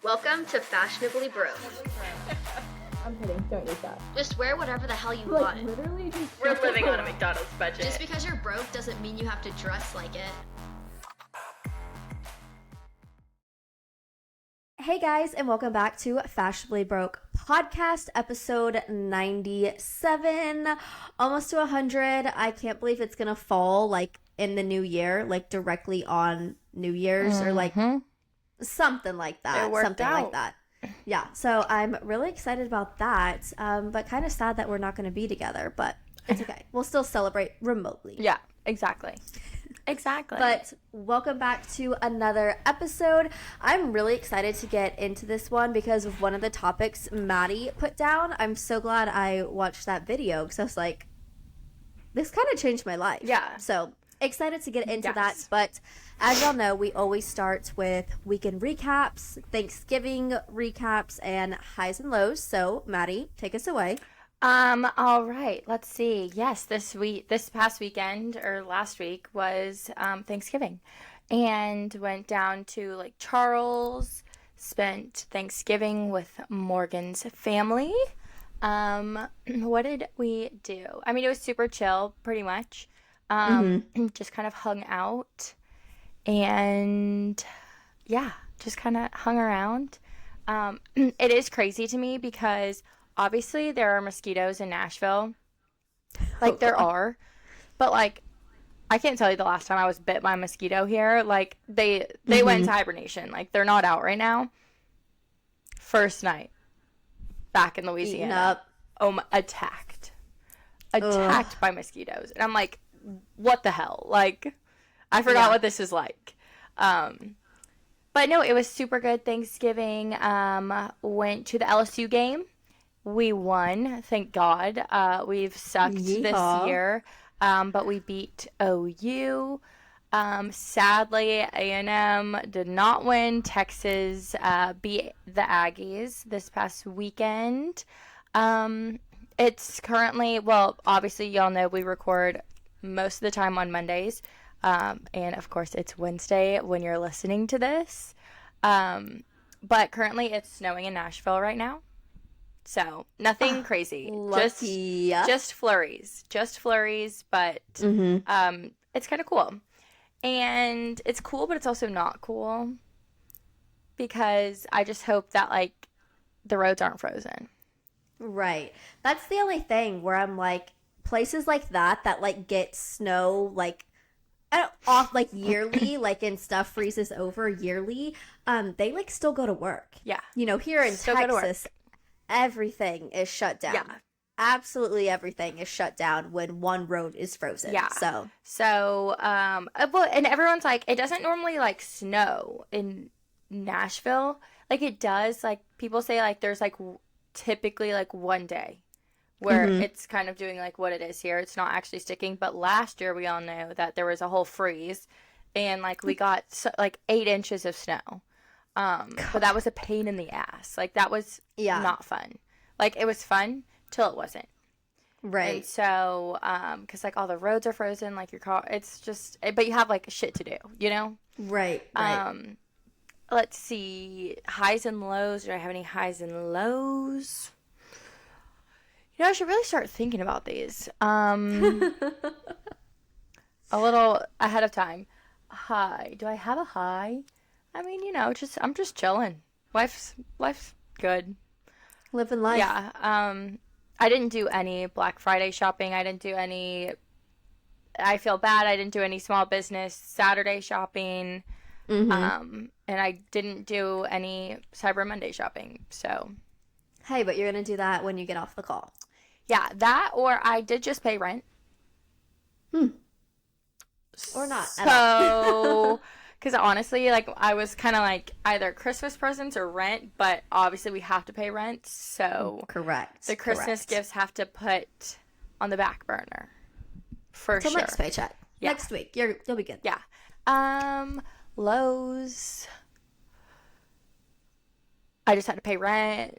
Welcome to Fashionably Broke. I'm kidding, don't use that. Just wear whatever the hell you Like, want. literally just... We're living on a McDonald's budget. Just because you're broke doesn't mean you have to dress like it. Hey guys, and welcome back to Fashionably Broke podcast, episode 97. Almost to 100. I can't believe it's gonna fall like in the new year, like directly on New Year's or like something like that. It worked something out. like that. Yeah, so I'm really excited about that, but kind of sad that we're not going to be together, but it's okay. We'll still celebrate remotely. Yeah, exactly. Exactly. But welcome back to another episode. I'm really excited to get into this one because of one of the topics Maddie put down. I'm so glad I watched that video because I was like, this kind of changed my life. Yeah. So excited to get into Yes. that. But as y'all know, we always start with weekend recaps, Thanksgiving recaps, and highs and lows. So Maddie, take us away. All right, let's see. Yes, this past weekend or last week was Thanksgiving, and went down to Lake Charles, spent Thanksgiving with Morgan's family. What did we do? I mean, it was super chill, pretty much. Just kind of hung out, and yeah, just kind of hung around. It is crazy to me because obviously there are mosquitoes in Nashville. Like, there are. But, like, I can't tell you the last time I was bit by a mosquito here. Like, they went into hibernation. Like, they're not out right now. First night back in Louisiana. up. Attacked by mosquitoes. And I'm like, what the hell? Like, I forgot what this is like. But no, it was super good Thanksgiving. Went to the LSU game. We won, thank God. We've sucked this year, but we beat OU. Sadly, A&M did not win. Texas beat the Aggies this past weekend. It's currently, well, obviously, y'all know we record most of the time on Mondays. And, of course, it's Wednesday when you're listening to this. But currently, it's snowing in Nashville right now. So, nothing crazy. Lucky. Just flurries. But it's kind of cool. And it's cool, but it's also not cool. Because I just hope that, like, the roads aren't frozen. Right. That's the only thing where I'm like, places like that like get snow like off like yearly, like, and stuff freezes over yearly, they like still go to work. Yeah. You know, here in Still go to work. Texas, everything is shut down. Yeah. Absolutely everything is shut down when one road is frozen. Yeah. So, well, and everyone's like, it doesn't normally like snow in Nashville. Like, it does. Like, people say like there's like typically like one day where it's kind of doing like what it is here. It's not actually sticking. But last year we all know that there was a whole freeze, and like we got like 8 inches of snow. But that was a pain in the ass. Like, that was not fun. Like, it was fun till it wasn't. right. And so, because like all the roads are frozen, like your car, it's just, but you have like shit to do, you know? Right. Let's see, highs and lows. Do I have any highs and lows? You know, I should really start thinking about these. A little ahead of time. High. Do I have a high? I mean, you know, I'm just chilling. Life's good. Living life. Yeah. I didn't do any Black Friday shopping. I feel bad. I didn't do any small business Saturday shopping. And I didn't do any Cyber Monday shopping. So, Hey, but you're going to do that when you get off the call. yeah, that, or I did just pay rent. Or not at all. So, because honestly, like, I was kind of like either Christmas presents or rent, but obviously we have to pay rent. So, Correct. the Christmas gifts have to put on the back burner. For Till sure. next paycheck. Yeah. Next week. You'll be good. Yeah. Lows. I just had to pay rent.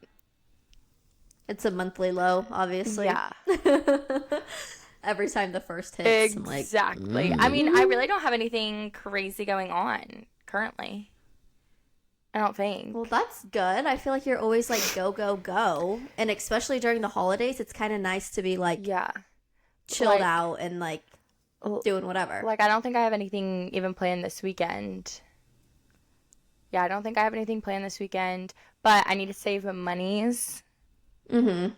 It's a monthly low, obviously. Yeah. Every time the first hits, Exactly. I mean, I really don't have anything crazy going on currently. I don't think. Well, that's good. I feel like you're always like go, go, go. And especially during the holidays, it's kind of nice to be like Yeah. chilled Like- out and like doing whatever. Like, I don't think I have anything even planned this weekend. Yeah, I don't think I have anything planned this weekend, but I need to save monies. Mm-hmm.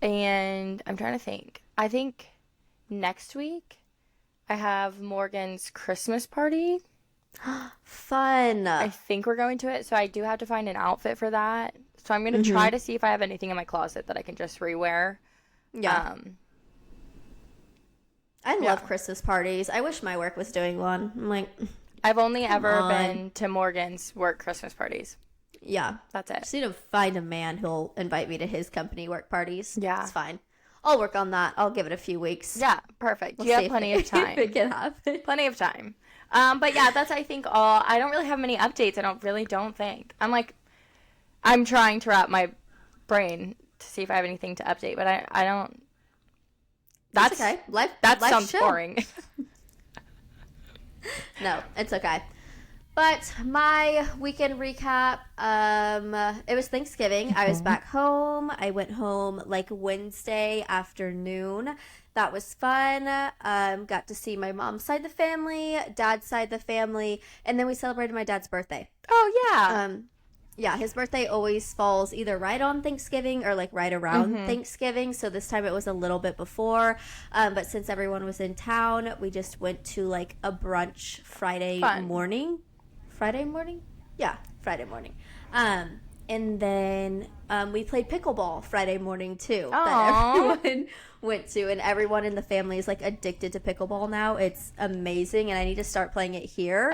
And I'm trying to think. I think next week I have Morgan's Christmas party. Fun. I think we're going to it, so I do have to find an outfit for that. So I'm going to try to see if I have anything in my closet that I can just rewear. Yeah. I love Christmas parties. I wish my work was doing one. I'm like, I've only ever on. been to Morgan's work Christmas parties. yeah. That's it. Just need to find a man who'll invite me to his company work parties. Yeah. It's fine. I'll work on that. I'll give it a few weeks. Yeah, perfect. We'll You see have if plenty it- of time. If it can happen. Plenty of time. But yeah, that's I think all. I don't really have many updates. I don't think. I'm trying to wrap my brain to see if I have anything to update, but I don't. That's okay. Life. That life's sounds chill. boring. No, it's okay. But my weekend recap, it was Thanksgiving. I was back home. I went home like Wednesday afternoon. That was fun. Got to see my mom's side of the family, dad's side of the family, and then we celebrated my dad's birthday. Oh yeah. Yeah, his birthday always falls either right on Thanksgiving or like right around Thanksgiving. So this time it was a little bit before. But since everyone was in town, we just went to like a brunch Friday morning. Friday morning? Yeah, Friday morning. And then we played pickleball Friday morning too. That everyone went to, and everyone in the family is like addicted to pickleball now. It's amazing, and I need to start playing it here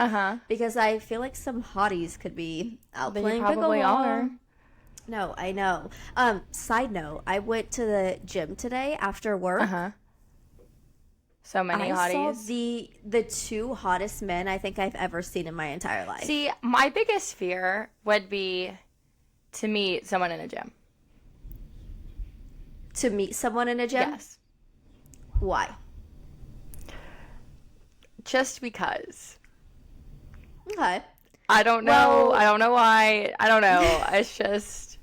because I feel like some hotties could be out playing probably pickleball. are. No, I know. Side note, I went to the gym today after work. So many I hotties. saw the two hottest men I think I've ever seen in my entire life. See, my biggest fear would be to meet someone in a gym. To meet someone in a gym? Yes. Why? Just because. Okay. I don't know. I don't know why. I don't know. It's just.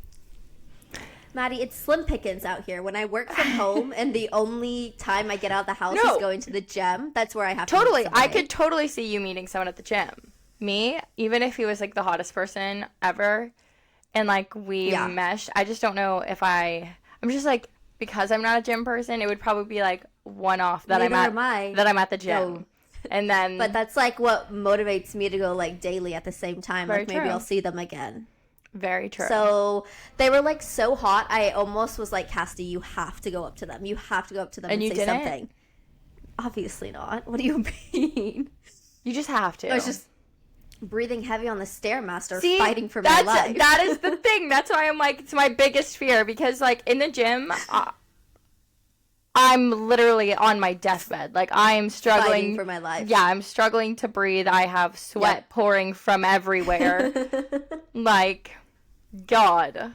Maddie, it's slim pickings out here. When I work from home and the only time I get out of the house is going to the gym, that's where I have to meet Totally. I somebody. could totally see you meeting someone at the gym. Me, even if he was like the hottest person ever and like we meshed, I just don't know if I'm just like, because I'm not a gym person, it would probably be like one off that I'm at the gym. No. And then But that's like what motivates me to go like daily at the same time. Very Like maybe true. I'll see them again. very true. So they were like so hot. I almost was like, Cassidy, you have to go up to them. You have to go up to them and you say didn't? something. Obviously not. What do you mean? You just have to. I was just breathing heavy on the Stairmaster, See, fighting for my life. That is the thing. That's why I'm like, it's my biggest fear because like in the gym, I'm literally on my deathbed. Like I am struggling Fighting for my life. Yeah, I'm struggling to breathe. I have sweat pouring from everywhere. Like, God.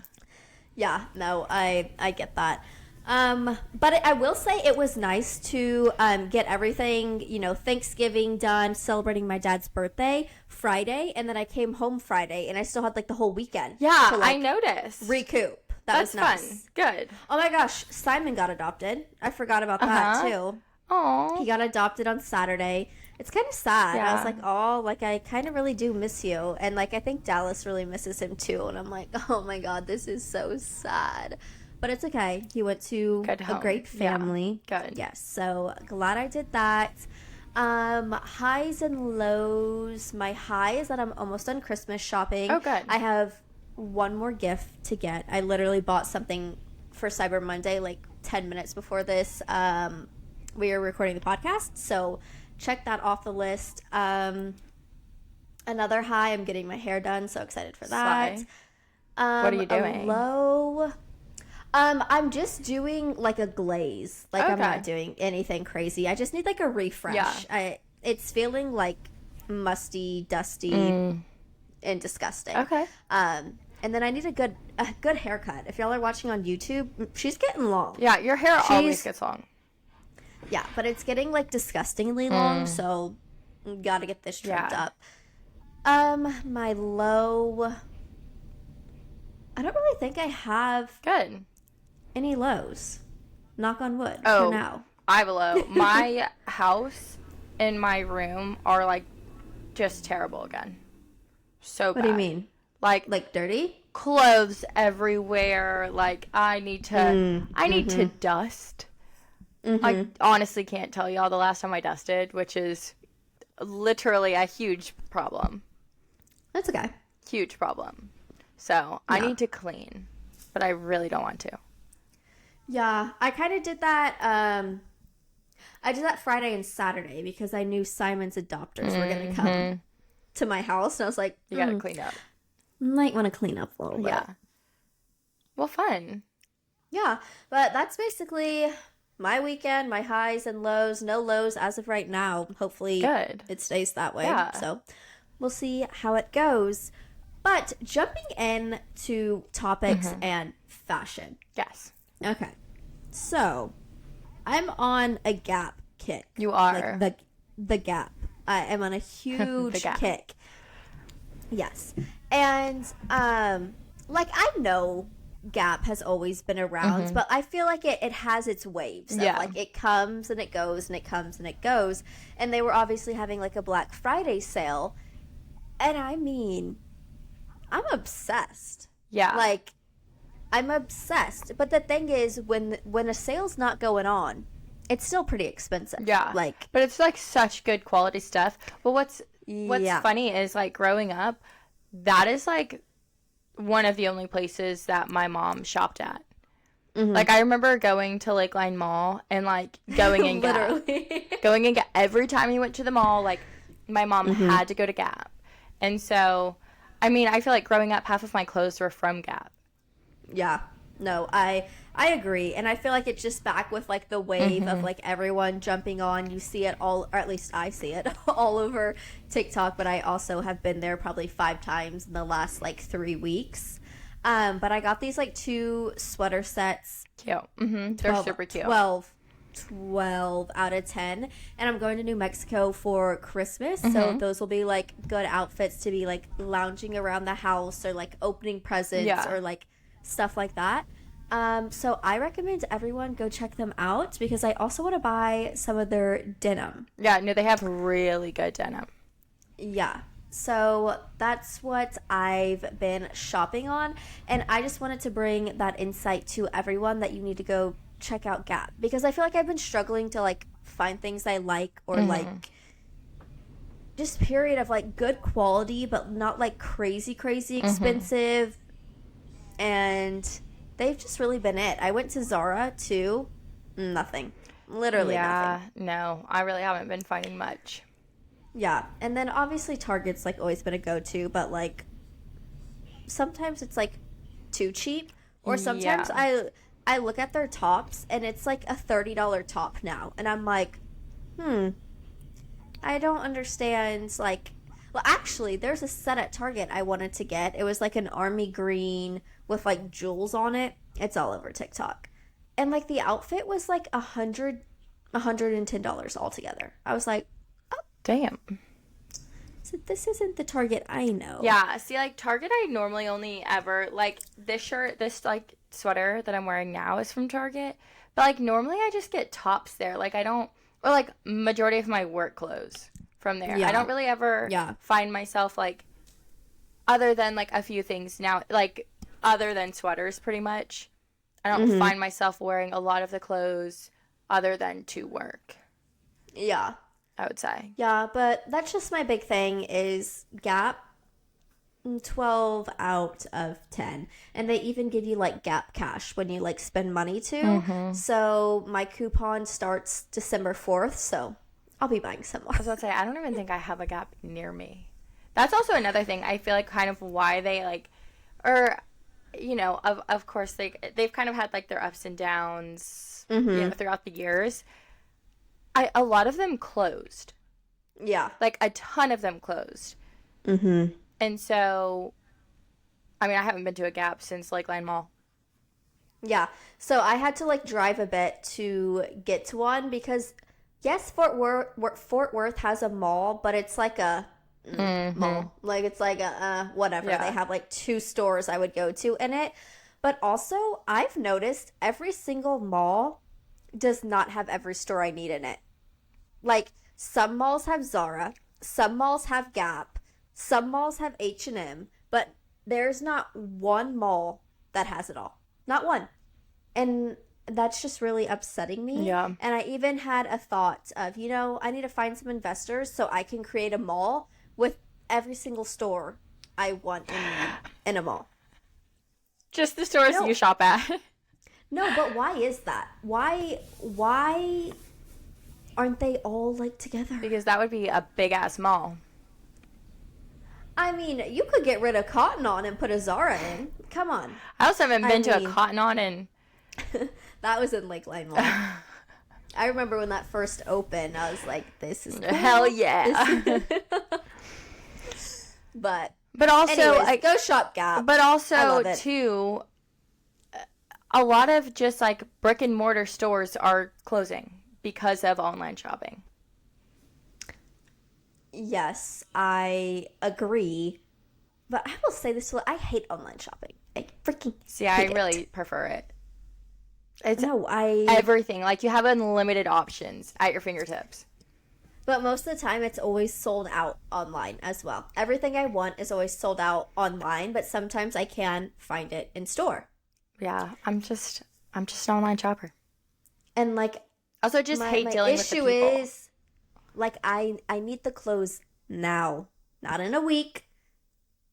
Yeah, no, I get that. But I will say it was nice to get everything, Thanksgiving done, celebrating my dad's birthday Friday, and then I came home Friday, and I still had like the whole weekend. Yeah, to, like, I noticed. recoup. That That's was nice. fun. Good. Oh my gosh, Simon got adopted. I forgot about that too. Aw. He got adopted on Saturday. It's kind of sad. I was Yeah. like, oh, like I kind of really do miss you. And like I think Dallas really misses him too. And I'm like, oh my God, this is so sad. But it's okay. He went to Good a home. great family. Yeah. Good. Yes. So glad I did that. Highs and lows. My high is that I'm almost done Christmas shopping. Oh, good. I have one more gift to get. I literally bought something for Cyber Monday like 10 minutes before this. We are recording the podcast, so check that off the list. Another high, I'm getting my hair done, so excited for that. Slay. What are you A doing? low, I'm just doing like a glaze. Like I'm Okay. not doing anything crazy. I just need like a refresh. Yeah. It's feeling like musty, dusty, and disgusting. Okay. And then I need a good haircut. If y'all are watching on YouTube, she's getting long. Yeah, your hair always She's- gets long. Yeah, but it's getting like disgustingly long, so gotta get this trimmed Yeah. up. My low. I don't really think I have Good. any lows. Knock on wood Oh, for now. I have a low. My house and my room are like just terrible again. So bad. What do you mean? Like dirty? Clothes everywhere. Like I need to dust. I honestly can't tell y'all the last time I dusted, which is literally a huge problem. That's okay. Huge problem. So I need to clean, but I really don't want to. Yeah, I kind of did that. I did that Friday and Saturday because I knew Simon's adopters were going to come to my house. And I was like, You gotta clean up. might want to clean up a little bit. Yeah. Well, fun. Yeah, but that's basically my weekend, my highs and lows. No lows as of right now. Hopefully Good. it stays that way. Yeah. So we'll see how it goes. But jumping in to topics and fashion. Yes. Okay. So I'm on a Gap kick. You are. Like the Gap. I am on a huge Gap. kick. Yes. And like I know Gap has always been around, but I feel like it has its waves. Yeah. Like it comes and it goes and it comes and it goes. And they were obviously having like a Black Friday sale. And I mean, I'm obsessed. Yeah. Like I'm obsessed. But the thing is when a sale's not going on, it's still pretty expensive. Yeah. Like but it's like such good quality stuff. But what's Yeah. funny is like growing up, that is like one of the only places that my mom shopped at. Like I remember going to Lakeline Mall and like going in Gap. literally. Going in Gap. Every time we went to the mall, like my mom had to go to Gap. And so, I mean, I feel like growing up, half of my clothes were from Gap. Yeah. No, I agree. And I feel like it's just back with like the wave of like everyone jumping on. You see it all, or at least I see it all over TikTok, but I also have been there probably 5 times in the last like 3 weeks. But I got these like 2 sweater sets. Cute. They're super cute. 12 out of 10. And I'm going to New Mexico for Christmas. So those will be like good outfits to be like lounging around the house or like opening presents or like stuff like that. So I recommend everyone go check them out because I also want to buy some of their denim. Yeah, no, they have really good denim. Yeah. So that's what I've been shopping on. And I just wanted to bring that insight to everyone that you need to go check out Gap because I feel like I've been struggling to like find things I like or like just period of like good quality but not like crazy expensive. And they've just really been it. I went to Zara too. Nothing. Literally nothing. No, I really haven't been finding much. Yeah. And then obviously Target's like always been a go-to, but like sometimes it's like too cheap. Or sometimes I look at their tops and it's like a $30 top now. And I'm like, I don't understand. Like, well, actually, there's a set at Target I wanted to get. It was like an army green with like jewels on it. It's all over TikTok. And like the outfit was like $110 altogether. I was like, Damn. so this isn't the Target I know. Yeah, see, like, Target, I normally only ever, like, this like, sweater that I'm wearing now is from Target. But, like, normally I just get tops there. Like, I don't, or, like, majority of my work clothes from there. Yeah. I don't really ever find myself, like, other than, like, a few things now, like, other than sweaters, pretty much. I don't find myself wearing a lot of the clothes other than to work. Yeah. I would say. Yeah, but that's just my big thing is Gap 12 out of 10. And they even give you like Gap cash when you like spend money too. So my coupon starts December 4th, so I'll be buying some more. I was about to say, I don't even think I have a Gap near me. That's also another thing. I feel like kind of why they like, or, you know, of course they've kind of had like their ups and downs, you know, throughout the years. A lot of them closed. Yeah. Like, a ton of them closed. And so, I mean, I haven't been to a Gap since Lakeline Mall. Yeah. So I had to, like, drive a bit to get to one because, yes, Fort Worth has a mall, but it's like a mall. Like, it's like, whatever. Yeah. They have like 2 stores I would go to in it. But also, I've noticed every single mall does not have every store I need in it. Like, some malls have Zara, some malls have Gap, some malls have H&M, but there's not one mall that has it all. Not one. And that's just really upsetting me. Yeah. And I even had a thought of, I need to find some investors so I can create a mall with every single store I want in a mall. Just the stores you shop at. No, but why is that? Why aren't they all like together? Because that would be a big ass mall. I mean, you could get rid of Cotton On and put a Zara in. Come on. I also haven't been to a Cotton On in... That was in Lakeline Mall. I remember when that first opened, I was like, this is cool. Hell yeah. But also, anyways, go shop Gap. But also, it. too, a lot of just like brick and mortar stores are closing because of online shopping. Yes, I agree. But I will say this, I hate online shopping. I freaking See, I really prefer it. It's I everything. Like, you have unlimited options at your fingertips. But most of the time, it's always sold out online as well. Everything I want is always sold out online, but sometimes I can find it in store. Yeah, I'm just an online shopper. And like, also just hate dealing with the people. My issue is, like, I need the clothes now, not in a week.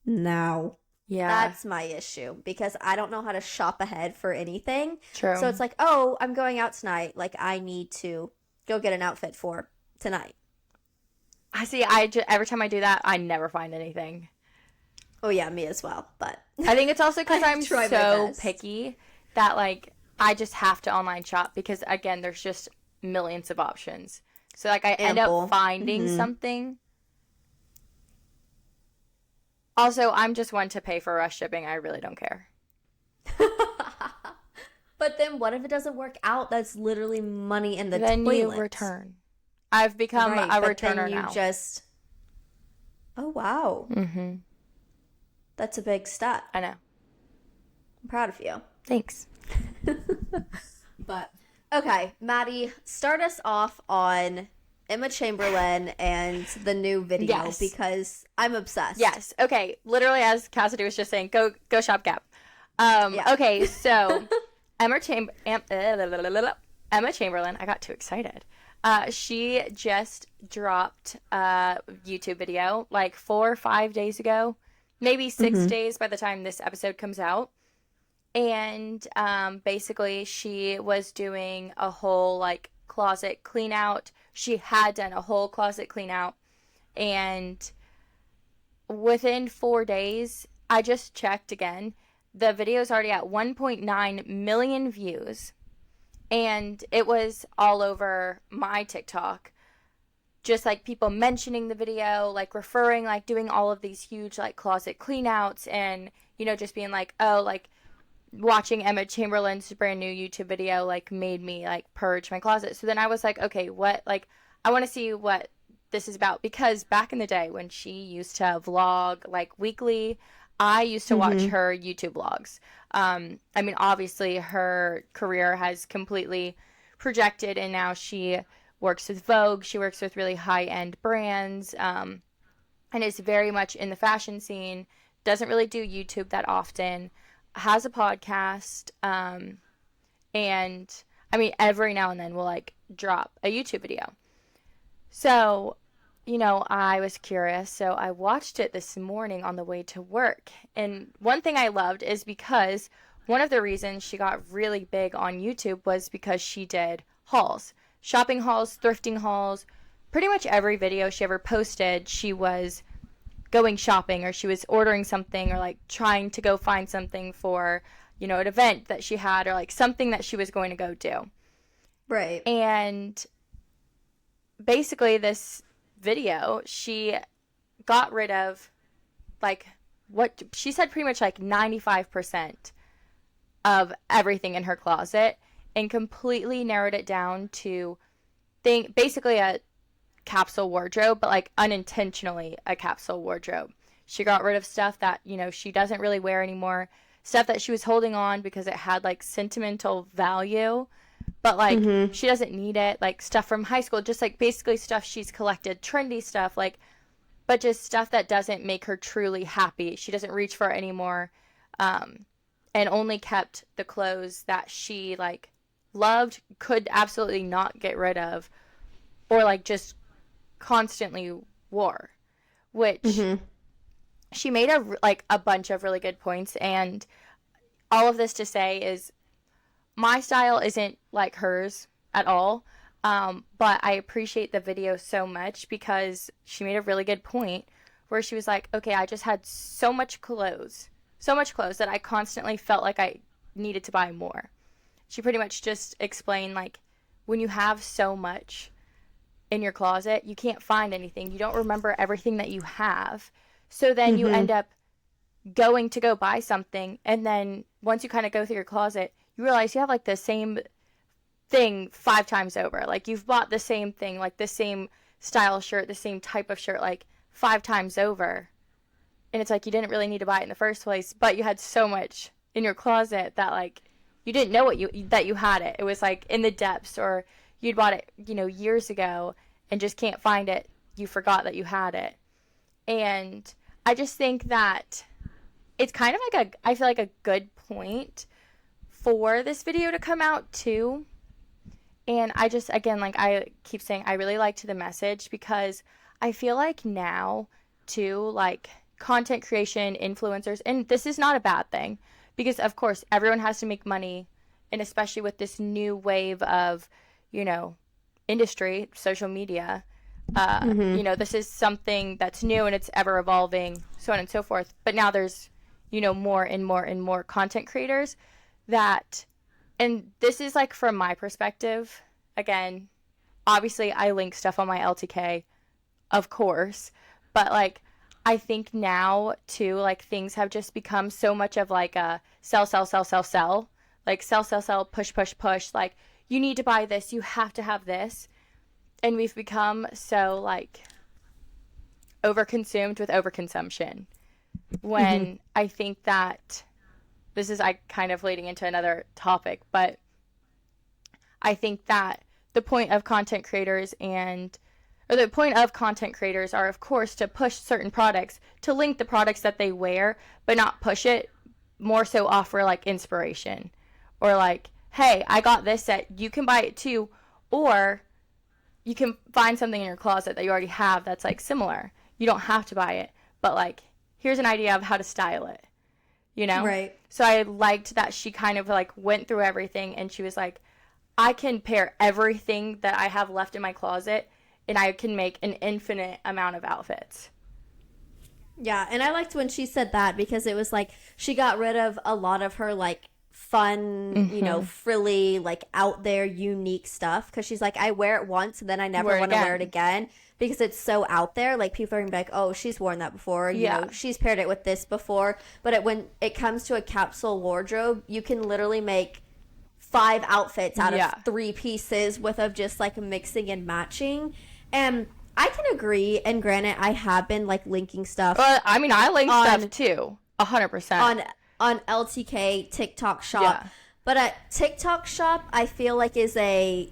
Now. Yeah, that's my issue because I don't know how to shop ahead for anything. True. So it's like, oh, I'm going out tonight. Like, I need to go get an outfit for tonight. I see. Every time I do that, I never find anything. Oh yeah, me as well. But I think it's also because I'm try my so best. picky that like I just have to online shop because again, there's just millions of options. So like I end up finding something. Also, I'm just one to pay for rush shipping. I really don't care. But then what if it doesn't work out? That's literally money in the then toilet. you return. I've become a returner now. Oh, wow. Mm-hmm. That's a big step. I know. I'm proud of you. Thanks. But, okay, Maddie, start us off on Emma Chamberlain and the new video. Yes. Because I'm obsessed. Yes. Okay. Literally, as Kassidy was just saying, go shop Gap. Okay, so Emma Chamberlain. I got too excited. She just dropped a YouTube video like 4 or 5 days ago, maybe 6 days by the time this episode comes out. And basically, she was doing a whole like closet clean out. She had done a whole closet clean out, and within 4 days, I just checked again. The video is already at 1.9 million views, and it was all over my TikTok. Just like people mentioning the video, like referring, like doing all of these huge like closet clean outs, and just being like, oh, like watching Emma Chamberlain's brand new YouTube video like made me like purge my closet. So then I was like, okay, what, like I want to see what this is about, because back in the day when she used to vlog like weekly, I used to watch her YouTube vlogs. I mean, obviously her career has completely projected, and now she works with Vogue. She works with really high-end brands, and is very much in the fashion scene. Doesn't really do YouTube that often. Has a podcast, and I mean, every now and then will like drop a YouTube video. So, I was curious, so I watched it this morning on the way to work. And one thing I loved is because one of the reasons she got really big on YouTube was because she did hauls, shopping hauls, thrifting hauls. Pretty much every video she ever posted, she was going shopping, or she was ordering something, or like trying to go find something for, an event that she had, or like something that she was going to go do. Right. And basically this video, she got rid of like what she said, pretty much like 95% of everything in her closet, and completely narrowed it down to basically a capsule wardrobe, but like unintentionally a capsule wardrobe. She got rid of stuff that, you know, she doesn't really wear anymore, stuff that she was holding on because it had like sentimental value, but like she doesn't need it, like stuff from high school, just like basically stuff she's collected, trendy stuff, like, but just stuff that doesn't make her truly happy. She doesn't reach for it anymore, and only kept the clothes that she like loved, could absolutely not get rid of, or like just constantly wore, which she made a bunch of really good points. And all of this to say is my style isn't like hers at all, but I appreciate the video so much because she made a really good point where she was like, okay, I just had so much clothes that I constantly felt like I needed to buy more. She pretty much just explained, like, when you have so much in your closet, you can't find anything. You don't remember everything that you have. So then you end up going to go buy something, and then once you kind of go through your closet, you realize you have like the same thing 5 times over. Like, you've bought the same thing, like the same style shirt, the same type of shirt, like 5 times over. And it's like you didn't really need to buy it in the first place, but you had so much in your closet that like you didn't know that you had it. It was like in the depths, or you'd bought it, you know, years ago and just can't find it. You forgot that you had it. And I just think that it's kind of like I feel like a good point for this video to come out too. And I just, again, like I keep saying, I really liked the message because I feel like now too, like content creation, influencers, and this is not a bad thing because of course everyone has to make money, and especially with this new wave of, you know, industry, social media, you know, this is something that's new and it's ever evolving, so on and so forth. But now there's, you know, more and more and more content creators that, and this is like from my perspective, again, obviously I link stuff on my LTK, of course, but like I think now too, like things have just become so much of like a sell, like sell, push, like you need to buy this, you have to have this. And we've become so like overconsumed with overconsumption, when I think that this is kind of leading into another topic, but I think that the point of content creators are, of course, to push certain products, to link the products that they wear, but not push it, more so offer like inspiration, or like, hey, I got this set, you can buy it too, or you can find something in your closet that you already have that's like similar. You don't have to buy it, but like, here's an idea of how to style it, you know? Right. So I liked that she kind of like went through everything, and she was like, I can pair everything that I have left in my closet, and I can make an infinite amount of outfits. Yeah, and I liked when she said that because it was like she got rid of a lot of her like fun, you know, frilly, like out there, unique stuff, because she's like, I wear it once and then I never want to wear it again because it's so out there. Like, people are gonna be like, oh, she's worn that before, you know, she's paired it with this before. But when it comes to a capsule wardrobe, you can literally make 5 outfits out of 3 pieces with of just like mixing and matching. And I can agree, and granted, I have been like linking stuff. I mean, I link stuff too, 100%. On LTK, TikTok Shop. But at TikTok Shop, I feel like is a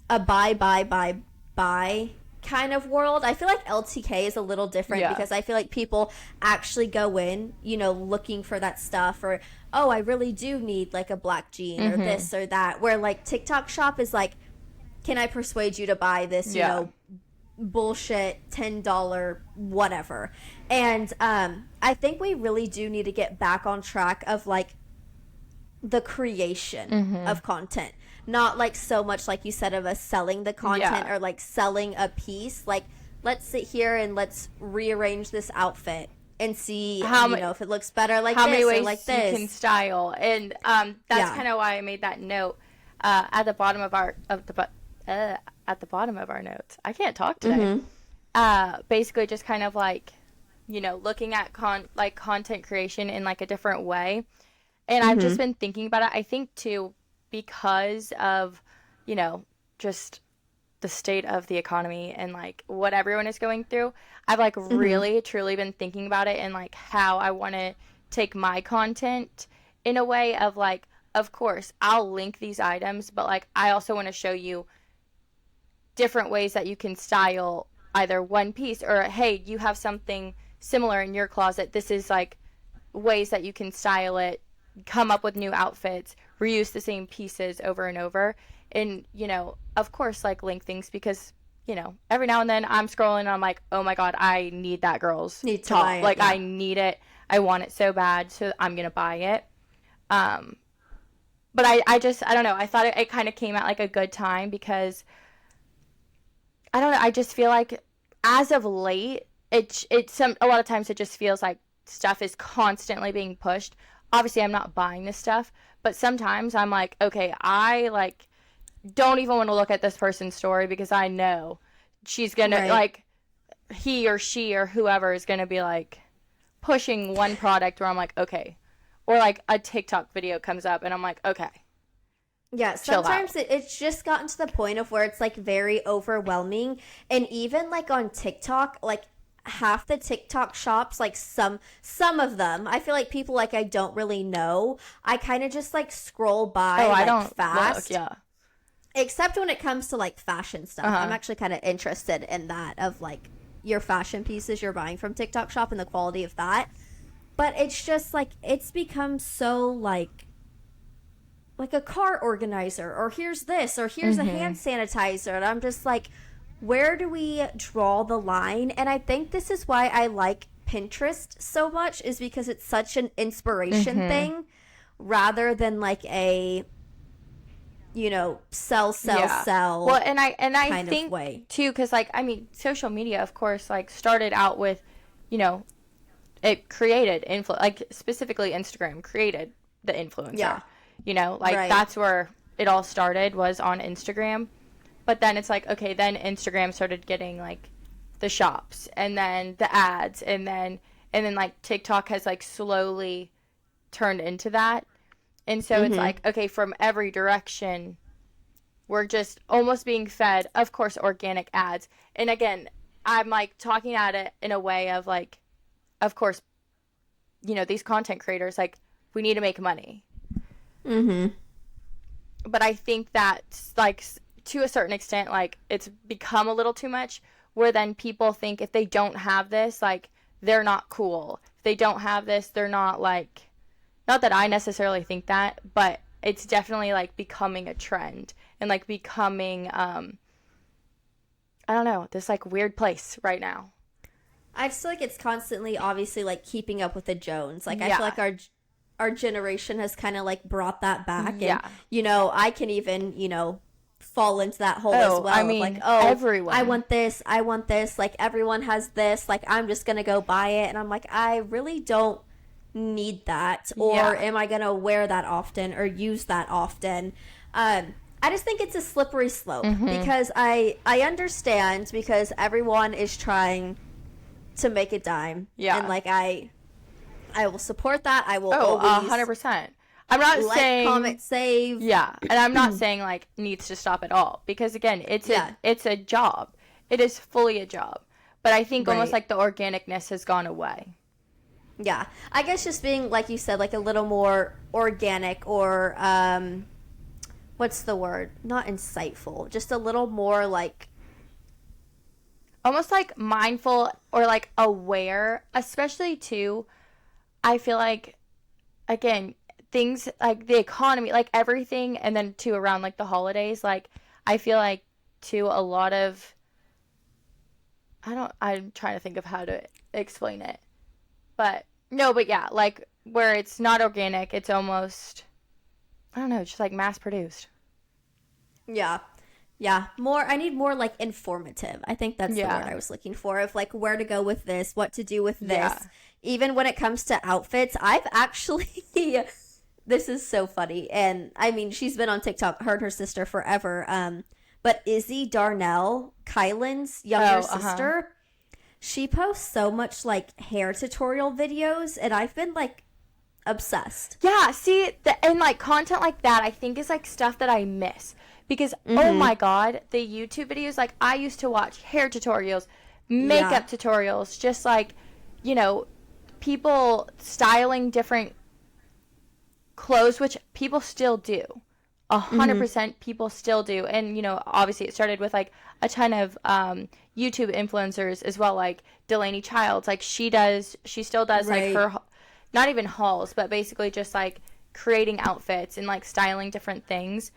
buy kind of world. I feel like LTK is a little different because I feel like people actually go in, you know, looking for that stuff, or, oh, I really do need like a black jean or this or that, where like TikTok Shop is like, can I persuade you to buy this, you know, bullshit $10 whatever. And I think we really do need to get back on track of like the creation of content, not like so much like you said of us selling the content or like selling a piece. Like, let's sit here and let's rearrange this outfit and see how, you know, if it looks better like how this many ways or like this. You can style. And that's kind of why I made that note at the bottom of our notes. I can't talk today. Basically just kind of like, you know, looking at content creation in like a different way. And I've just been thinking about it. I think too, because of, you know, just the state of the economy and like what everyone is going through, I've like really truly been thinking about it and like how I want to take my content in a way of like, of course, I'll link these items, but like I also want to show you different ways that you can style either one piece or, hey, you have something similar in your closet. This is like ways that you can style it, come up with new outfits, reuse the same pieces over and over. And, you know, of course, like link things because, you know, every now and then I'm scrolling and I'm like, oh my God, I need that girl's top. Like, I need it. I want it so bad. So I'm going to buy it. But I don't know. I thought it kind of came at like a good time because I don't know. I just feel like as of late, a lot of times it just feels like stuff is constantly being pushed. Obviously, I'm not buying this stuff, but sometimes I'm like, okay, I like don't even want to look at this person's story because I know she's going to like he or she or whoever is going to be like pushing one product where I'm like, okay. Or like a TikTok video comes up and I'm like, okay. Yeah, sometimes it's just gotten to the point of where it's like very overwhelming. And even like on TikTok, like half the TikTok shops, like some of them, I feel like people like I don't really know. I kind of just like scroll by I don't fast. Look, yeah. Except when it comes to like fashion stuff. I'm actually kind of interested in that of like your fashion pieces you're buying from TikTok shop and the quality of that. But it's just like it's become so like a car organizer, or here's this, or here's a hand sanitizer, and I'm just like, where do we draw the line? And I think this is why I like Pinterest so much, is because it's such an inspiration thing rather than like a, you know, sell. Well, and I think way too, because like I mean, social media, of course, like started out with, you know, it created like specifically Instagram created the influencer. Yeah. You know, like that's where it all started, was on Instagram. But then it's like, okay, then Instagram started getting like the shops and then the ads and then like TikTok has like slowly turned into that. And so it's like, okay, from every direction, we're just almost being fed, of course, organic ads. And again, I'm like talking at it in a way of like, of course, you know, these content creators, like, we need to make money. But I think that, like, to a certain extent, like, it's become a little too much, where then people think if they don't have this, like, they're not cool. If they don't have this, they're not, like, not that I necessarily think that, but it's definitely, like, becoming a trend and, like, becoming, I don't know, this, like, weird place right now. I just feel like it's constantly, obviously, like, keeping up with the Jones. Like, I feel like our generation has kind of, like, brought that back. And, you know, I can even, you know, fall into that hole as well. I mean, like, everyone. I want this. Like, everyone has this. Like, I'm just going to go buy it. And I'm like, I really don't need that. Or am I going to wear that often or use that often? I just think it's a slippery slope because I understand, because everyone is trying to make a dime. Yeah. And like I will support that. I will always 100%. I'm not saying comment, save. Yeah. And I'm not saying like needs to stop at all, because again, it's a job. It is fully a job. But I think almost like the organicness has gone away. Yeah. I guess just being, like you said, like a little more organic, or what's the word? Not insightful. Just a little more like almost like mindful or like aware, especially too, I feel like, again, things like the economy, like everything, and then too around like the holidays, like I feel like too a lot of, I'm trying to think of how to explain it, but yeah, like where it's not organic, it's almost, I don't know, just like mass produced. Yeah, I need more like informative. I think that's the word I was looking for, of like where to go with this, what to do with this. Yeah. Even when it comes to outfits, I've actually, this is so funny. And I mean, she's been on TikTok, her and her sister, forever. But Izzy Darnell, Kylan's younger sister, she posts so much like hair tutorial videos, and I've been like obsessed. Yeah, see, and like content like that, I think is like stuff that I miss. because oh my god, the YouTube videos, like I used to watch hair tutorials, makeup tutorials, just like, you know, people styling different clothes, which people still do. 100% people still do. And, you know, obviously it started with like a ton of YouTube influencers as well, like Delaney Childs. Like she still does like her, not even hauls, but basically just like creating outfits and like styling different things.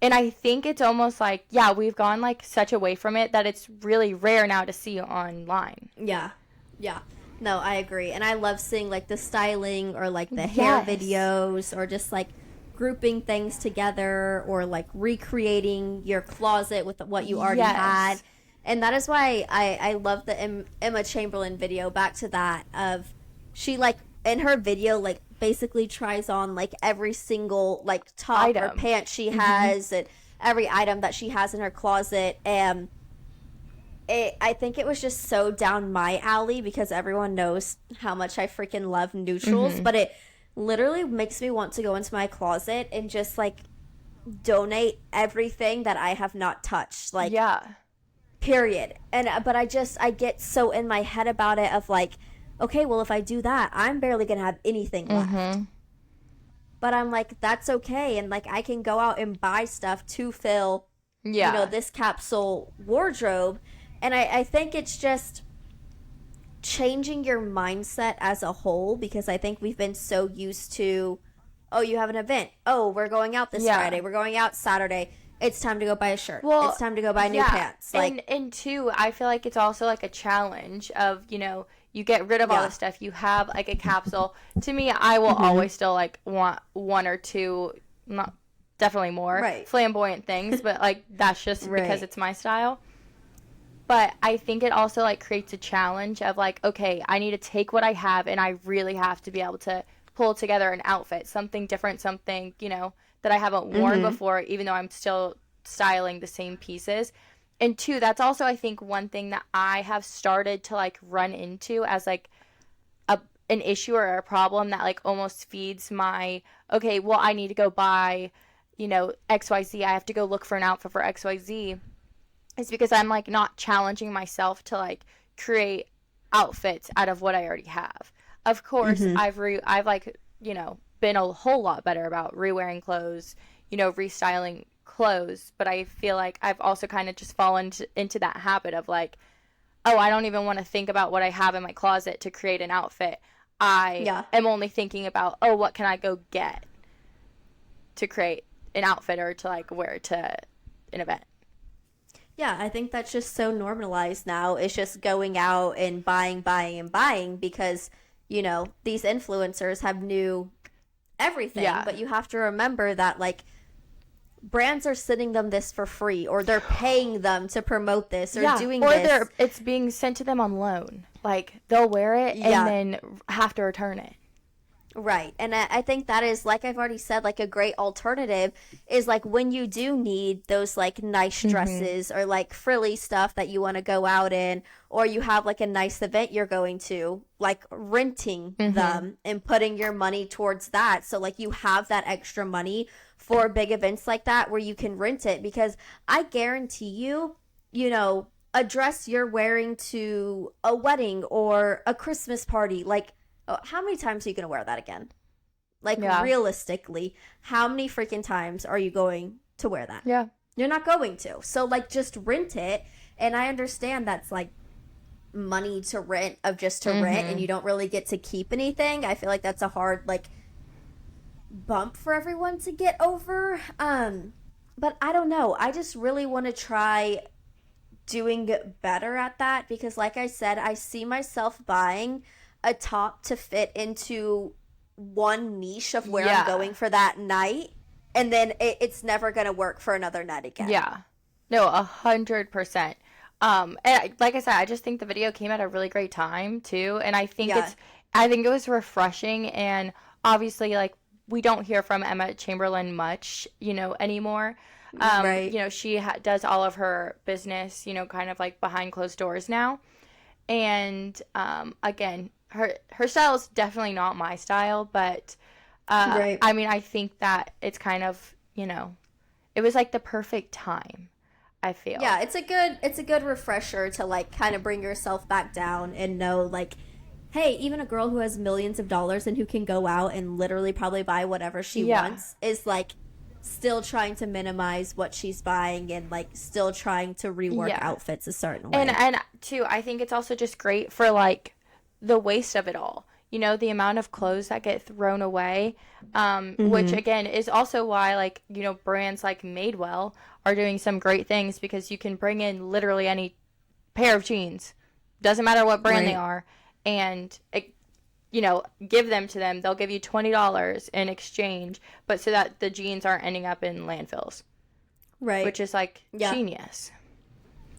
And I think it's almost like, yeah, we've gone like such away from it that it's really rare now to see online. Yeah. No, I agree. And I love seeing like the styling or like the hair videos or just like grouping things together or like recreating your closet with what you already had. And that is why I love the Emma Chamberlain video. Back to that, of she like in her video like basically tries on like every single like top or pant she has and every item that she has in her closet. And I think it was just so down my alley because everyone knows how much I freaking love neutrals, but it literally makes me want to go into my closet and just like donate everything that I have not touched, like period. And but I get so in my head about it of like, okay, well if I do that, I'm barely gonna have anything left. But I'm like, that's okay, and like I can go out and buy stuff to fill you know, this capsule wardrobe. And I think it's just changing your mindset as a whole, because I think we've been so used to, oh, you have an event, oh, we're going out this Friday, we're going out Saturday, it's time to go buy a shirt, it's time to go buy new pants. Like, and two, I feel like it's also like a challenge of, you know, you get rid of all the stuff, you have like a capsule. To me, I will always still like want one or two, not definitely more flamboyant things, but like that's just because it's my style. But I think it also like creates a challenge of like, okay, I need to take what I have and I really have to be able to pull together an outfit, something different, something, you know, that I haven't worn before, even though I'm still styling the same pieces. And two, that's also, I think, one thing that I have started to like run into as like an issue or a problem that like almost feeds my, okay, well, I need to go buy, you know, XYZ. I have to go look for an outfit for XYZ. Is because I'm like not challenging myself to like create outfits out of what I already have. Of course, I've like, you know, been a whole lot better about re-wearing clothes, you know, restyling clothes, but I feel like I've also kind of just fallen into that habit of like, oh, I don't even want to think about what I have in my closet to create an outfit. I am only thinking about, oh, what can I go get to create an outfit or to like wear to an event. Yeah, I think that's just so normalized now. It's just going out and buying because, you know, these influencers have new everything. But you have to remember that, like, brands are sending them this for free, or they're paying them to promote this, or doing this. Or it's being sent to them on loan. Like, they'll wear it and then have to return it. Right. And I think that is, like I've already said, like a great alternative is like when you do need those like nice dresses or like frilly stuff that you want to go out in, or you have like a nice event you're going to, like renting them and putting your money towards that. So like you have that extra money for big events like that where you can rent it, because I guarantee you, you know, a dress you're wearing to a wedding or a Christmas party, like, oh, how many times are you going to wear that again? Like, realistically, how many freaking times are you going to wear that? Yeah. You're not going to. So, like, just rent it. And I understand that's, like, money to rent of just to rent, and you don't really get to keep anything. I feel like that's a hard, like, bump for everyone to get over. But I don't know. I just really want to try doing better at that, because, like I said, I see myself buying a top to fit into one niche of where I'm going for that night, and then it's never going to work for another night again. Yeah. No, 100%. And like I said, I just think the video came at a really great time too, and I think I think it was refreshing. And obviously, like, we don't hear from Emma Chamberlain much, you know, anymore. You know, she does all of her business, you know, kind of like behind closed doors now. And again, her style is definitely not my style, but I mean, I think that it's kind of, you know, it was like the perfect time, I feel. Yeah, it's a good refresher to like kind of bring yourself back down and know like, hey, even a girl who has millions of dollars and who can go out and literally probably buy whatever she wants is like still trying to minimize what she's buying and like still trying to rework outfits a certain way. And too, I think it's also just great for like the waste of it all. You know, the amount of clothes that get thrown away, which again is also why like, you know, brands like Madewell are doing some great things, because you can bring in literally any pair of jeans, doesn't matter what brand they are, and you know, give them to them. They'll give you $20 in exchange, but so that the jeans aren't ending up in landfills. Right. Which is like genius.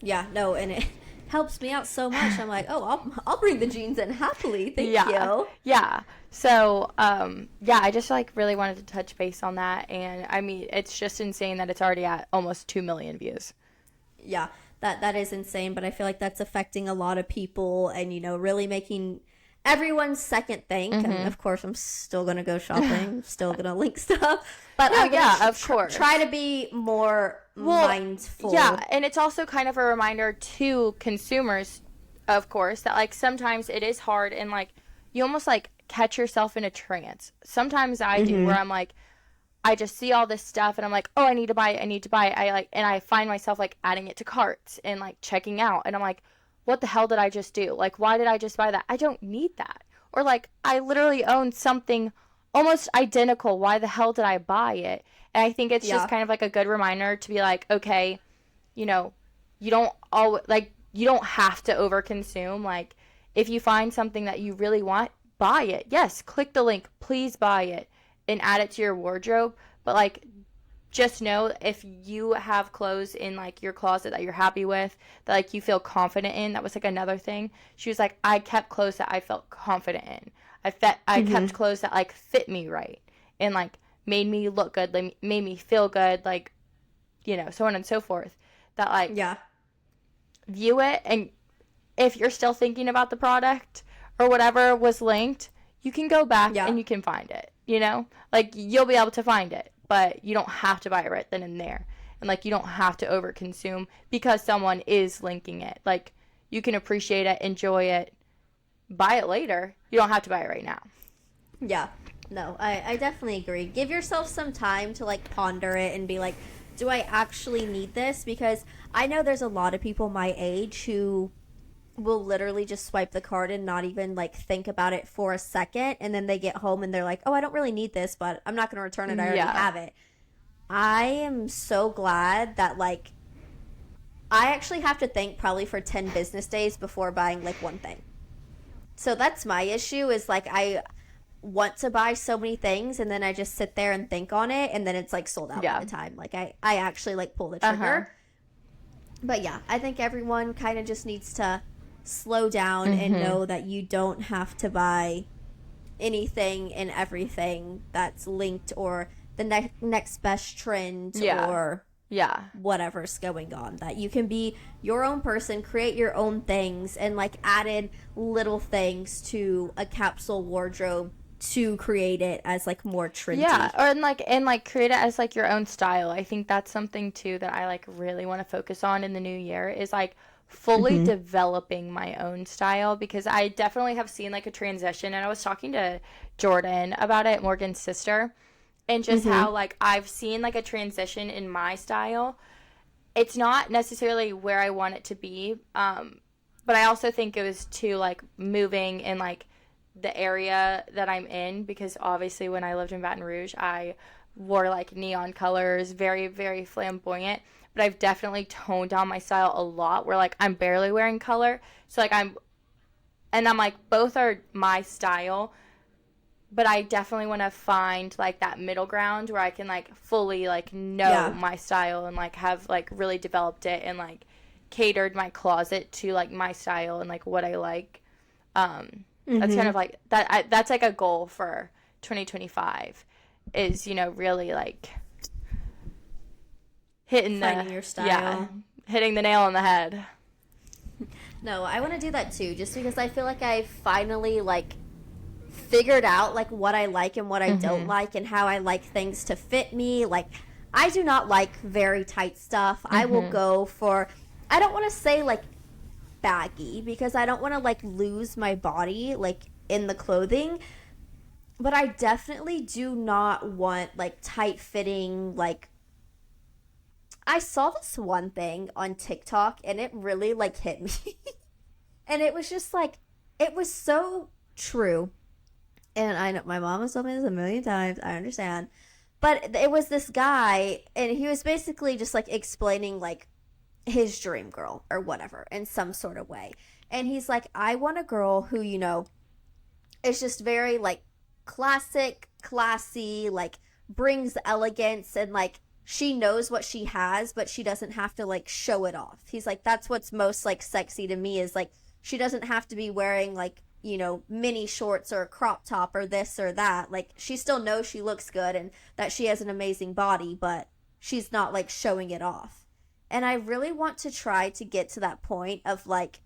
Yeah, no, and it helps me out so much. I'm like, oh, I'll bring the jeans in happily. Thank you. Yeah. So, I just like really wanted to touch base on that. And I mean, it's just insane that it's already at almost 2 million views. Yeah, that is insane. But I feel like that's affecting a lot of people and, you know, really making everyone's second think. And of course, I'm still going to go shopping, still going to link stuff. But of course. Try to be more mindful. Yeah, and it's also kind of a reminder to consumers, of course, that like sometimes it is hard and like you almost like catch yourself in a trance. Sometimes I do, where I'm like, I just see all this stuff and I'm like, oh, I need to buy it. And I find myself like adding it to carts and like checking out. And I'm like, what the hell did I just do? Like, why did I just buy that? I don't need that. Or like, I literally own something almost identical. Why the hell did I buy it? And I think it's just kind of like a good reminder to be like, okay, you know, you don't have to overconsume. Like, if you find something that you really want, buy it. Yes, click the link, please buy it and add it to your wardrobe. But like, just know if you have clothes in like your closet that you're happy with, that like you feel confident in. That was like another thing. She was like, I kept clothes that I felt confident in. I kept clothes that like fit me right and like made me look good, like made me feel good, like, you know, so on and so forth. That like view it, and if you're still thinking about the product or whatever was linked, you can go back and you can find it, you know? Like, you'll be able to find it, but you don't have to buy it right then and there. And, like, you don't have to overconsume because someone is linking it. Like, you can appreciate it, enjoy it, buy it later. You don't have to buy it right now. Yeah. No, I definitely agree. Give yourself some time to, like, ponder it and be like, do I actually need this? Because I know there's a lot of people my age who will literally just swipe the card and not even like think about it for a second, and then they get home and they're like, oh, I don't really need this, but I'm not going to return it, I already have it. I am so glad that like I actually have to think probably for 10 business days before buying like one thing. So that's my issue, is like I want to buy so many things and then I just sit there and think on it, and then it's like sold out by the time like I actually like pull the trigger. But yeah, I think everyone kind of just needs to slow down and know that you don't have to buy anything and everything that's linked or the next best trend or whatever's going on. That you can be your own person, create your own things, and like add in little things to a capsule wardrobe to create it as like more trendy. Yeah, or and create it as like your own style. I think that's something too that I like really want to focus on in the new year, is like fully developing my own style, because I definitely have seen like a transition, and I was talking to Jordan about it, Morgan's sister, and just how like I've seen like a transition in my style. It's not necessarily where I want it to be, but I also think it was too like moving in like the area that I'm in, because obviously when I lived in Baton Rouge, I wore like neon colors, very, very flamboyant. But I've definitely toned down my style a lot, where like I'm barely wearing color. So like I'm like, both are my style, but I definitely want to find like that middle ground where I can like fully like know my style and like have like really developed it and like catered my closet to like my style and like what I like. That's kind of like that. That's like a goal for 2025, is, you know, really like finding your style, hitting the nail on the head. No, I want to do that too, just because I feel like I finally like figured out like what I like and what I don't like, and how I like things to fit me. Like, I do not like very tight stuff. I will go for, I don't want to say like baggy because I don't want to like lose my body like in the clothing, but I definitely do not want like tight fitting, like, I saw this one thing on TikTok and it really like hit me. And it was just like, it was so true. And I know my mom has told me this a million times. I understand. But it was this guy, and he was basically just like explaining like his dream girl or whatever in some sort of way. And he's like, I want a girl who, you know, is just very like classic, classy, like brings elegance, and like she knows what she has, but she doesn't have to like show it off. He's like, that's what's most like sexy to me, is like she doesn't have to be wearing like, you know, mini shorts or a crop top or this or that. Like, she still knows she looks good and that she has an amazing body, but she's not like showing it off. And I really want to try to get to that point of like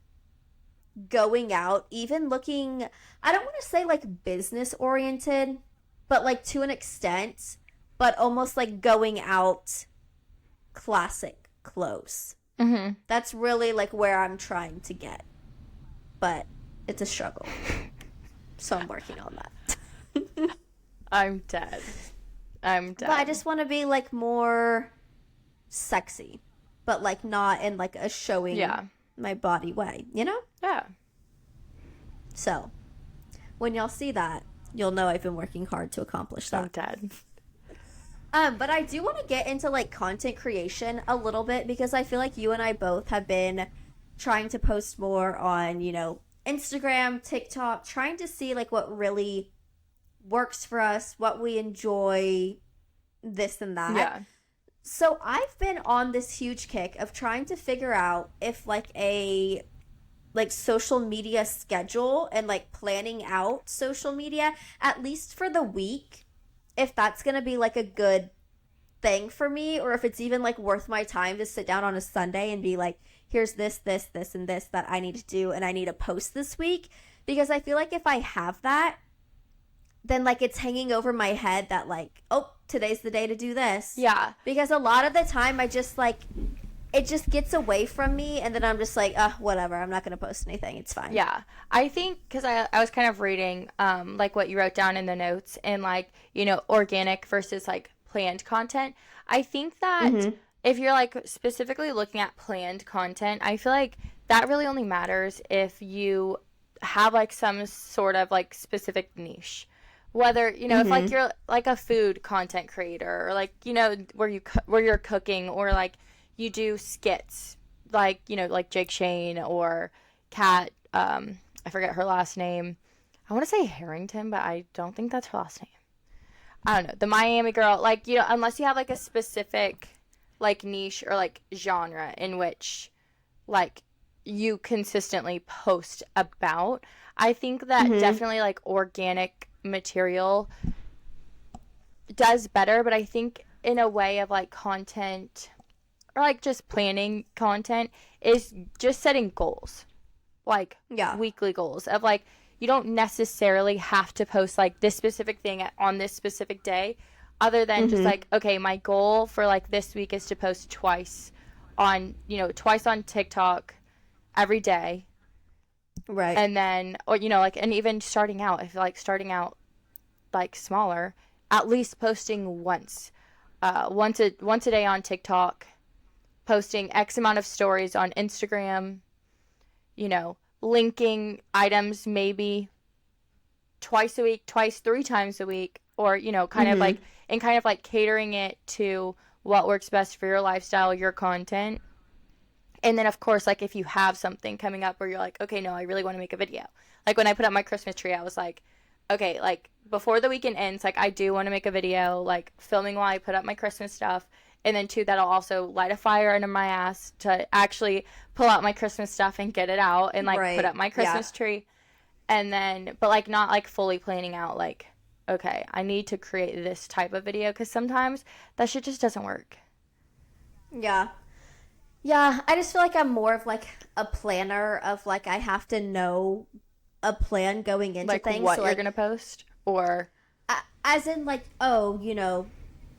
going out, even looking, I don't want to say like business oriented, but like to an extent, but almost like going out classic clothes. That's really like where I'm trying to get. But it's a struggle. So I'm working on that. I'm dead. But I just want to be like more sexy, but like not in like a showing my body way, you know? Yeah. So when y'all see that, you'll know I've been working hard to accomplish that. I'm dead. But I do want to get into like content creation a little bit, because I feel like you and I both have been trying to post more on, you know, Instagram, TikTok, trying to see like what really works for us, what we enjoy, this and that. Yeah. So I've been on this huge kick of trying to figure out if like a like social media schedule and like planning out social media, at least for the week, if that's going to be like a good thing for me, or if it's even like worth my time to sit down on a Sunday and be like, here's this, and this that I need to do and I need to post this week. Because I feel like if I have that, then like it's hanging over my head that like, oh, today's the day to do this. Yeah. Because a lot of the time I just like, it just gets away from me, and then I'm just like, whatever, I'm not going to post anything. It's fine. Yeah. I think, because I was kind of reading like what you wrote down in the notes, and like, you know, organic versus like planned content. I think that if you're like specifically looking at planned content, I feel like that really only matters if you have like some sort of like specific niche. Whether, you know, if like you're like a food content creator, or like, you know, where you're cooking, or like you do skits, like, you know, like Jake Shane or Kat, I forget her last name. I want to say Harrington, but I don't think that's her last name. I don't know. The Miami girl, like, you know, unless you have like a specific like niche or like genre in which like you consistently post about, I think that definitely like organic material does better. But I think in a way of like content, or like just planning content, is just setting goals, like weekly goals of like, you don't necessarily have to post like this specific thing on this specific day, other than just like, okay, my goal for like this week is to post twice on TikTok every day. Right. And then, or, you know, like, and even starting out, if like starting out like smaller, at least posting once a day on TikTok, posting X amount of stories on Instagram, you know, linking items maybe twice a week, three times a week, or, you know, kind of like, and kind of like catering it to what works best for your lifestyle, your content. And then, of course, like if you have something coming up where you're like, okay, no, I really want to make a video. Like when I put up my Christmas tree, I was like, okay, like before the weekend ends, like I do want to make a video, like filming while I put up my Christmas stuff. And then too, that'll also light a fire under my ass to actually pull out my Christmas stuff and get it out and like put up my Christmas tree. And then, but like not like fully planning out like, okay, I need to create this type of video, because sometimes that shit just doesn't work. Yeah. Yeah, I just feel like I'm more of like a planner of like, I have to know a plan going into like things. What so, you're like, gonna post, or as in like, oh, you know,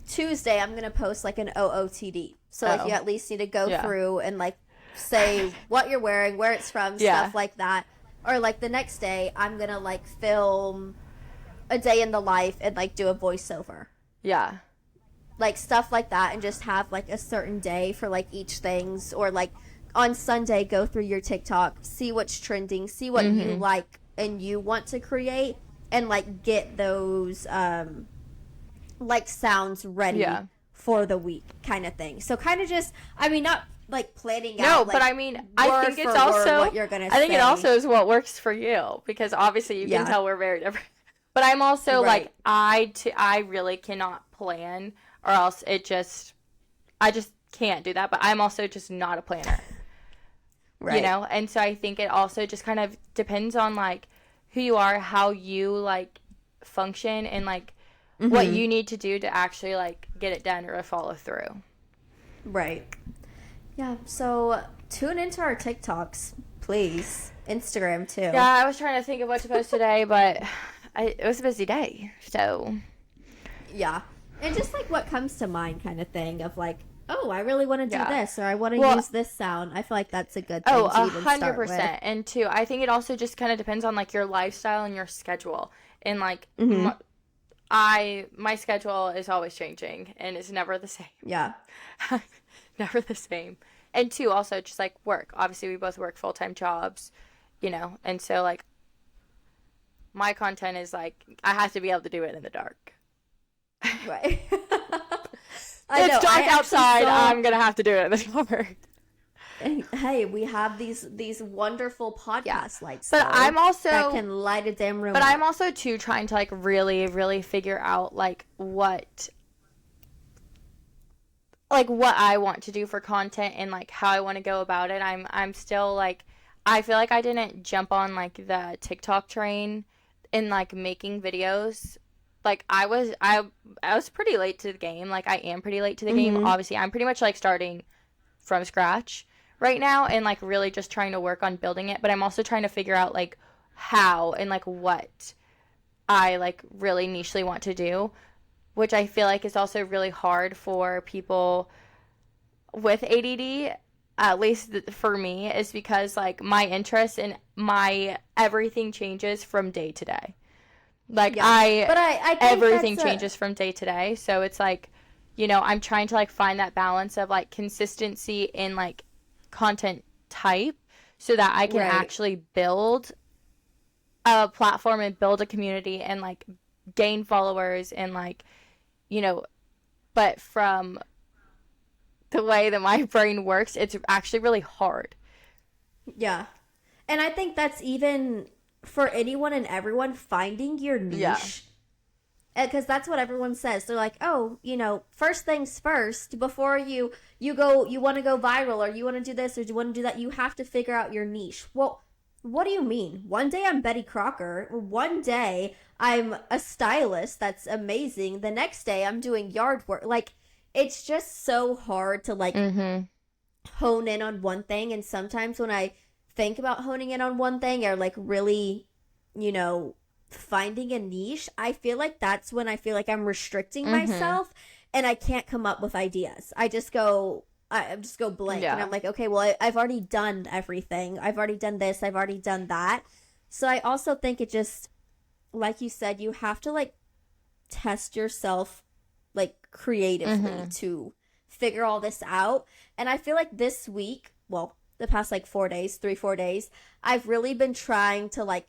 Tuesday I'm gonna post like an OOTD. So like you at least need to go Yeah. through and like say what you're wearing, where it's from, stuff like that. Or like the next day I'm gonna like film a day in the life and like do a voiceover. Yeah. Like stuff like that, and just have like a certain day for like each things. Or like on Sunday go through your TikTok, see what's trending, see what you like and you want to create, and like get those like sounds ready for the week kind of thing. So kind of just, I mean, not like planning out. No, but I mean, I think it's also what you're gonna I think say. it also is what works for you, because obviously you can tell we're very different. But I'm also like I really cannot plan, or else I just can't do that. But I'm also just not a planner. Right. You know? And so I think it also just kind of depends on like who you are, how you like function, and like what you need to do to actually like get it done or follow through. Right. Yeah, so tune into our TikToks, please. Instagram too. Yeah, I was trying to think of what to post today, but it was a busy day, so. Yeah. And just like what comes to mind kind of thing of like, oh, I really want to do this, or I want to use this sound. I feel like that's a good thing to even start with. 100%. And two, I think it also just kind of depends on like your lifestyle and your schedule. And like my schedule is always changing and it's never the same. Yeah. Never the same. And two, also just like work. Obviously we both work full-time jobs, you know, and so like my content is like I have to be able to do it in the dark. Right. It's dark outside. I'm gonna have to do it in the dark. Hey, we have these wonderful podcast lights. But I'm also that can light a damn room. But up. I'm also too trying to like really, really figure out like what I want to do for content and like how I want to go about it. I'm still like, I feel like I didn't jump on like the TikTok train in like making videos. Like I was pretty late to the game. Like I am pretty late to the game. Obviously, I'm pretty much like starting from scratch right now and like really just trying to work on building it. But I'm also trying to figure out like how and like what I like really nichely want to do, which I feel like is also really hard for people with ADD, at least for me, is because like my interests and my everything changes from day to day. Like I think everything changes from day to day. So it's like, you know, I'm trying to like find that balance of like consistency in like content type so that I can actually build a platform and build a community and like gain followers and like, you know, but from the way that my brain works, it's actually really hard. Yeah. And I think that's even for anyone and everyone, finding your niche. Yeah. Because that's what everyone says. They're like, oh, you know, first things first, before you want to go viral, or you want to do this, or you want to do that, you have to figure out your niche. Well, what do you mean? One day I'm Betty Crocker. One day I'm a stylist that's amazing. The next day I'm doing yard work. Like, it's just so hard to like hone in on one thing. And sometimes when I think about honing in on one thing, or like really, you know, finding a niche, I feel like that's when I feel like I'm restricting myself and I can't come up with ideas. I just go blank and I'm like, okay, well, I've already done everything. I've already done this. I've already done that. So I also think it just, like you said, you have to like test yourself like creatively to figure all this out. And I feel like this week, well, the past like 4 days, I've really been trying to like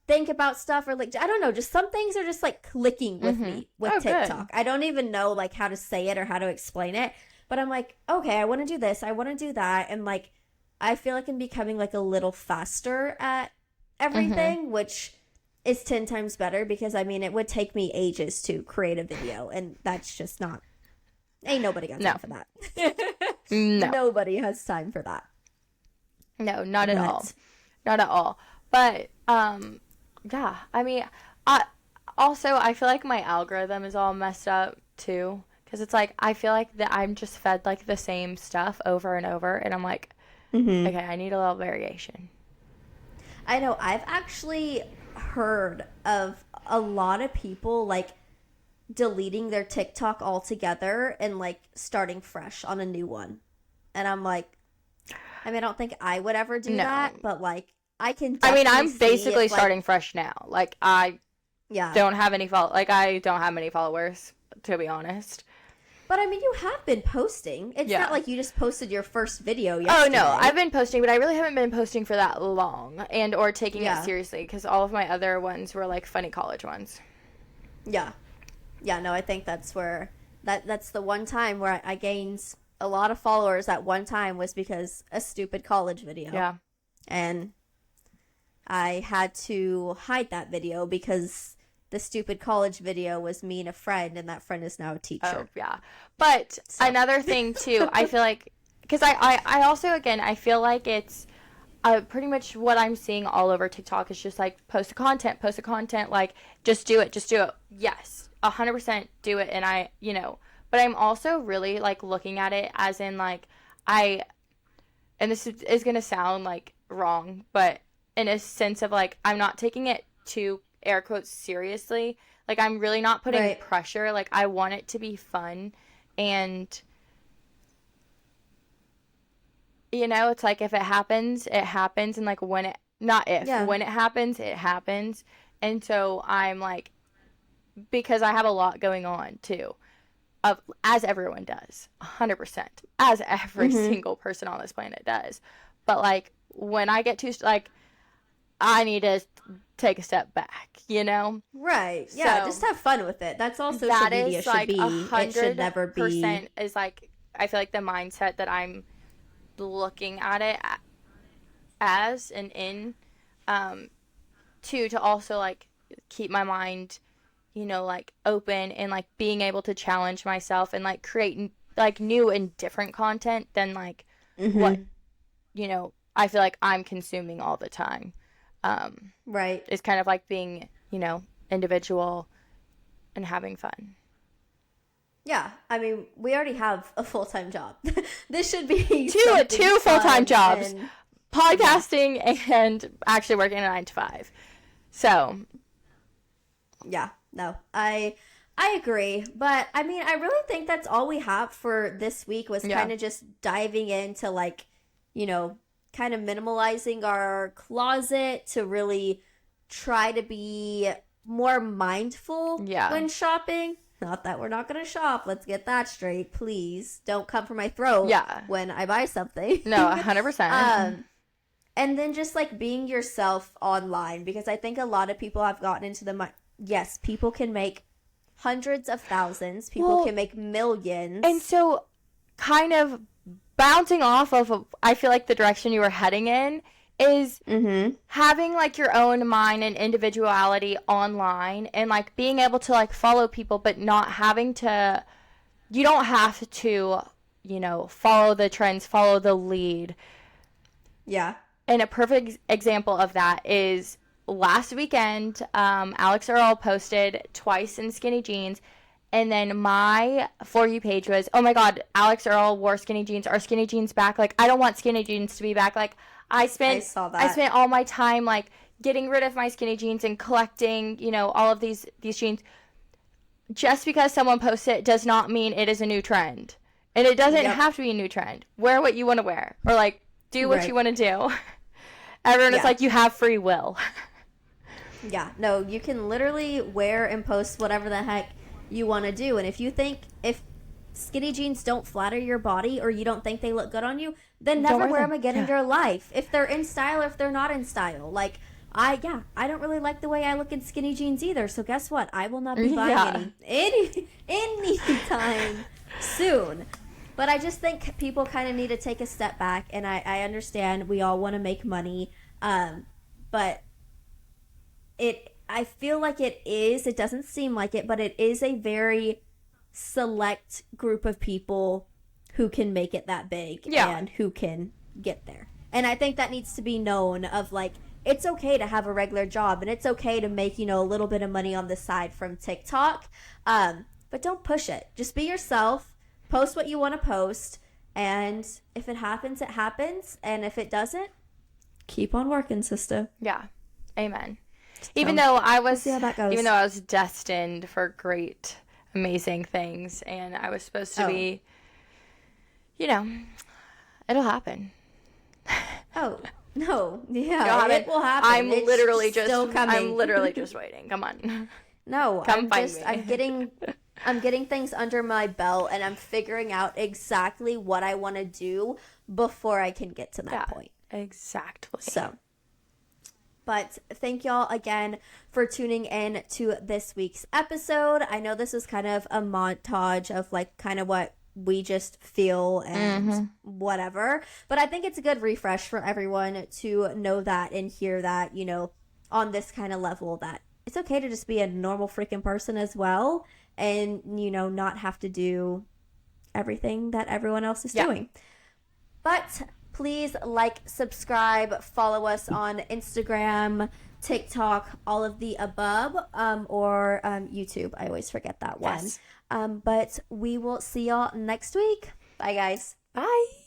think about stuff, or like, I don't know, just some things are just like clicking with me with TikTok. Good. I don't even know like how to say it or how to explain it, but I'm like, okay, I want to do this, I want to do that, and like I feel like I'm becoming like a little faster at everything, which is 10 times better, because I mean it would take me ages to create a video, and that's just not, ain't nobody got time for that. No. Nobody has time for that. No, not at all. Not at all. But yeah, I mean, I feel like my algorithm is all messed up too, because it's like I feel like that I'm just fed like the same stuff over and over, and I'm like, okay, I need a little variation. I know. I've actually heard of a lot of people like deleting their TikTok altogether and like starting fresh on a new one. And I'm like, I mean, I don't think I would ever do that, but like I can. I mean, I'm see basically if, like, starting fresh now. Like I yeah. don't have any I don't have many followers, to be honest. But I mean, you have been posting. It's not like you just posted your first video yesterday. Oh no, I've been posting, but I really haven't been posting for that long and or taking it seriously because all of my other ones were like funny college ones. Yeah. Yeah, no, I think that's where that's the one time where I gained a lot of followers at one time was because a stupid college video. Yeah. And I had to hide that video because the stupid college video was me and a friend, and that friend is now a teacher. Oh, yeah. But another thing, too, I feel like, because I also, again, I feel like it's pretty much what I'm seeing all over TikTok is just like post a content, like just do it. Yes, 100% do it. And but I'm also really like looking at it as in like and this is going to sound like wrong, but in a sense of like, I'm not taking it too air quotes seriously. Like I'm really not putting pressure. Like I want it to be fun. And it's like if it happens, it happens. And like when it happens, it happens. And so I'm like, because I have a lot going on too, as everyone does, 100%, as every single person on this planet does. But like when I get like, I need to take a step back, Right. Yeah, so, just have fun with it. That's all social media should like be. It should never be. 100% is like, I feel like the mindset that I'm looking at it as and in, to also like keep my mind, like open and like being able to challenge myself and like create like new and different content than like what, I feel like I'm consuming all the time. Right. It's kind of like being, individual and having fun. Yeah. I mean, we already have a full-time job. This should be two full-time jobs. Podcasting and actually working a 9-to-5. So. Yeah. No. I agree. But, I mean, I really think that's all we have for this week was kind of just diving into, like, kind of minimalizing our closet to really try to be more mindful when shopping. Not that we're not going to shop. Let's get that straight. Please don't come for my throat when I buy something. No, 100%. And then just like being yourself online, because I think a lot of people have gotten into yes, people can make hundreds of thousands. People can make millions. And so kind of bouncing off of, I feel like the direction you were heading in is having like your own mind and individuality online and like being able to like follow people, but not having to, you don't have to, follow the trends, follow the lead. Yeah. And a perfect example of that is last weekend, Alex Earl posted twice in skinny jeans. And then my For You page was, oh my God, Alex Earl wore skinny jeans. Are skinny jeans back? Like, I don't want skinny jeans to be back. Like, I spent all my time, like, getting rid of my skinny jeans and collecting, all of these jeans. Just because someone posts it does not mean it is a new trend. And it doesn't have to be a new trend. Wear what you want to wear. Or, like, do what you want to do. Everyone is like, you have free will. Yeah. No, you can literally wear and post whatever the heck you want to do. And if skinny jeans don't flatter your body or you don't think they look good on you, then never wear them again in your life. If they're in style or if they're not in style. Like, I don't really like the way I look in skinny jeans either. So guess what? I will not be buying any time soon. But I just think people kind of need to take a step back. And I understand we all want to make money. But I feel like it doesn't seem like it, but it is a very select group of people who can make it that big and who can get there. And I think that needs to be known of like, it's okay to have a regular job and it's okay to make, a little bit of money on the side from TikTok. But don't push it. Just be yourself, post what you want to post. And if it happens, it happens. And if it doesn't, keep on working, sister. Yeah. Amen. Even though I was destined for great amazing things, and I was supposed to be, you know, it'll happen. Oh, no. Yeah, It'll happen. it will happen. I'm It's literally just still coming. I'm literally just waiting. Come on. No, Come find me. I'm getting things under my belt, and I'm figuring out exactly what I want to do before I can get to that point. Exactly. So, but thank y'all again for tuning in to this week's episode. I know this is kind of a montage of like kind of what we just feel and whatever, but I think it's a good refresh for everyone to know that and hear that, you know, on this kind of level, that it's okay to just be a normal freaking person as well, and, you know, not have to do everything that everyone else is doing. But please like, subscribe, follow us on Instagram, TikTok, all of the above, or YouTube. I always forget that one. Yes. But we will see y'all next week. Bye, guys. Bye.